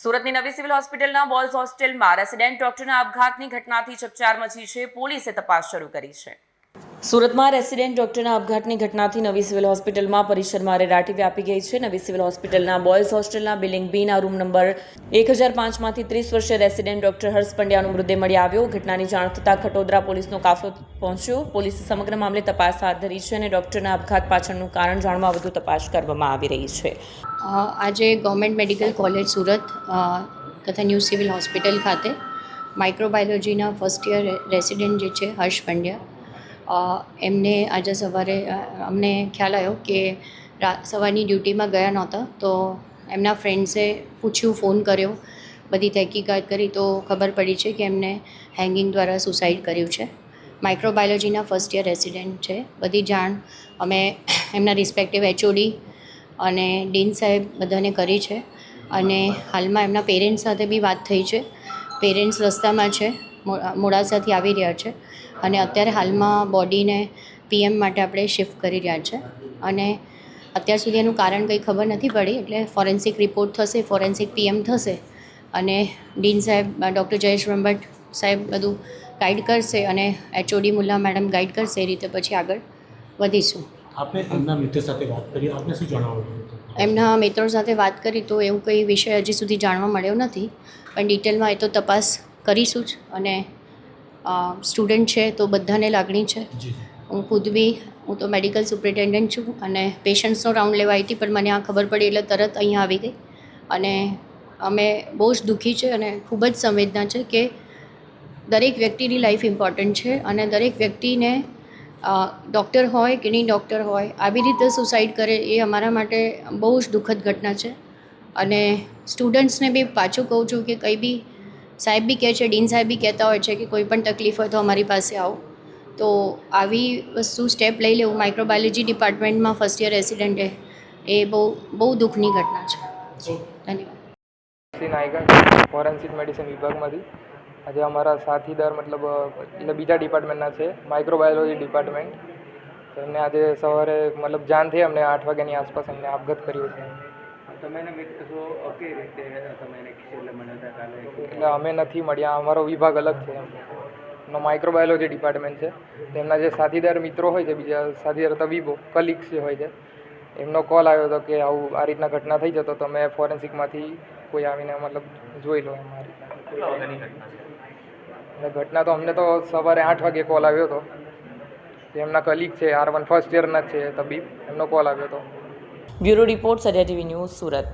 સુરતની નવી સિવિલ હોસ્પિટલના બોયઝ હોસ્ટેલમાં રેસિડેન્ટ ડોક્ટરના આપઘાતની ઘટનાથી ચકચાર મચી છે. પોલીસે તપાસ શરૂ કરી છે. સુરતમાં રેસિડેન્ટ ડોક્ટરના આપઘાતની ઘટનાથી નવી સિવિલ હોસ્પિટલમાં પરિસરમાં રેરાટી વ્યાપી ગઈ છે. નવી સિવિલ હોસ્પિટલના બોયઝ હોસ્ટેલના બિલ્ડિંગ બીના રૂમ નંબર 1005માંથી 30 વર્ષીય રેસિડેન્ટ ડોક્ટર હર્ષ પંડ્યાનો મૃતદેહ મળી આવ્યો. ઘટનાની જાણ થતાં ખટોદરા પોલીસનો કાફલો પહોંચ્યો. પોલીસે સમગ્ર મામલે તપાસ હાથ ધરી છે અને ડોક્ટરના આપઘાત પાછળનું કારણ જાણવા વધુ તપાસ કરવામાં આવી રહી છે. આજે ગવર્મેન્ટ મેડિકલ કોલેજ સુરત તથા ન્યૂ સિવિલ હોસ્પિટલ ખાતે માઇક્રોબાયોલોજીના ફર્સ્ટ યર રેસિડેન્ટ જે છે હર્ષ પંડ્યા, એમને આજે સવારે અમને ખ્યાલ આવ્યો કે સવારની ડ્યુટીમાં ગયા નહોતા, તો એમના ફ્રેન્ડ્સે પૂછ્યું, ફોન કર્યો, બધી તહેકીકાત કરી તો ખબર પડી છે કે એમને હેંગિંગ દ્વારા સુસાઇડ કર્યું છે. માઇક્રોબાયોલોજીના ફર્સ્ટ યર રેસિડેન્ટ છે. બધી જાણ અમે એમના રિસ્પેક્ટિવ HOD અને ડીન સાહેબ બધાને કરી છે અને હાલમાં એમના પેરેન્ટ્સ સાથે બી વાત થઈ છે. પેરેન્ટ્સ રસ્તામાં છે, મોડાસાથી આવી રહ્યા છે અને અત્યારે હાલમાં બોડીને PM માટે આપણે શિફ્ટ કરી રહ્યા છે અને અત્યાર સુધી એનું કારણ કંઈ ખબર નથી પડી, એટલે ફોરેન્સિક રિપોર્ટ થશે, ફોરેન્સિક PM થશે અને ડીન સાહેબ ડૉક્ટર જયેશ બ્રહ્મભટ્ટ સાહેબ બધું ગાઈડ કરશે અને HOD મુલ્લા મેડમ ગાઈડ કરશે. એ રીતે પછી આગળ વધીશું. આપને એમના મિત્ર સાથે વાત કરી, આપને શું જણાવ્યું? એમના મિત્રો સાથે વાત કરી તો એવું કંઈ વિષય હજી સુધી જાણવા મળ્યો નથી, પણ ડિટેલમાં એ તો તપાસ કરીશું જ. અને સ્ટુડન્ટ છે તો બધાને લાગણી છે. હું તો મેડિકલ સુપ્રિન્ટેન્ડન્ટ છું અને પેશન્ટ્સનો રાઉન્ડ લેવા આવી હતી, પણ મને આ ખબર પડી એટલે તરત અહીંયા આવી ગઈ અને અમે બહુ જ દુઃખી છે અને ખૂબ જ સંવેદના છે કે દરેક વ્યક્તિની લાઈફ ઇમ્પોર્ટન્ટ છે અને દરેક વ્યક્તિને ડૉક્ટર હોય કે નહીં ડૉક્ટર હોય આવી રીતે સુસાઇડ કરે એ અમારા માટે બહુ જ દુઃખદ ઘટના છે. અને સ્ટુડન્ટ્સને બી પાછું કહું છું કે કંઈ બી સાહેબ બી કહે છે, ડીન સાહેબ બી કહેતા હોય છે કે કોઈ પણ તકલીફ હોય તો અમારી પાસે આવો. તો આવી વસ્તુ સ્ટેપ લઈ લેવું માઇક્રોબાયોલોજી ડિપાર્ટમેન્ટમાં ફર્સ્ટ યર રેસિડેન્ટે એ બહુ દુઃખની ઘટના છે. ધન્યવાદ. ફોરેન્સિક મેડિસિન વિભાગમાંથી આજે અમારા સાથીદાર એટલે બીજા ડિપાર્ટમેન્ટના છે, માઇક્રોબાયોલોજી ડિપાર્ટમેન્ટ. એમને આજે સવારે જાણ થઈ અમને 8 વાગ્યાની આસપાસ એમને આપઘાત કર્યો છે. એટલે અમે નથી મળ્યા, અમારો વિભાગ અલગ છે. એમનો માઇક્રોબાયોલોજી ડિપાર્ટમેન્ટ છે. તેમના જે સાથીદાર મિત્રો હોય છે, બીજા સાથીદાર તબીબો કલીગ્સ જે હોય છે, એમનો કોલ આવ્યો હતો કે આવું આ રીતના ઘટના થઈ જતો, તો મેં ફોરેન્સિકમાંથી કોઈ આવીને જોઈ લો એમ. આ રીતના ઘટના તો અમને તો સવારે 8 વાગે કોલ આવ્યો હતો. એમના કલીગ છે, R1 ફર્સ્ટ યરના જ છે તબીબ, એમનો કોલ આવ્યો હતો. Bureau report, Satya TV news, Surat.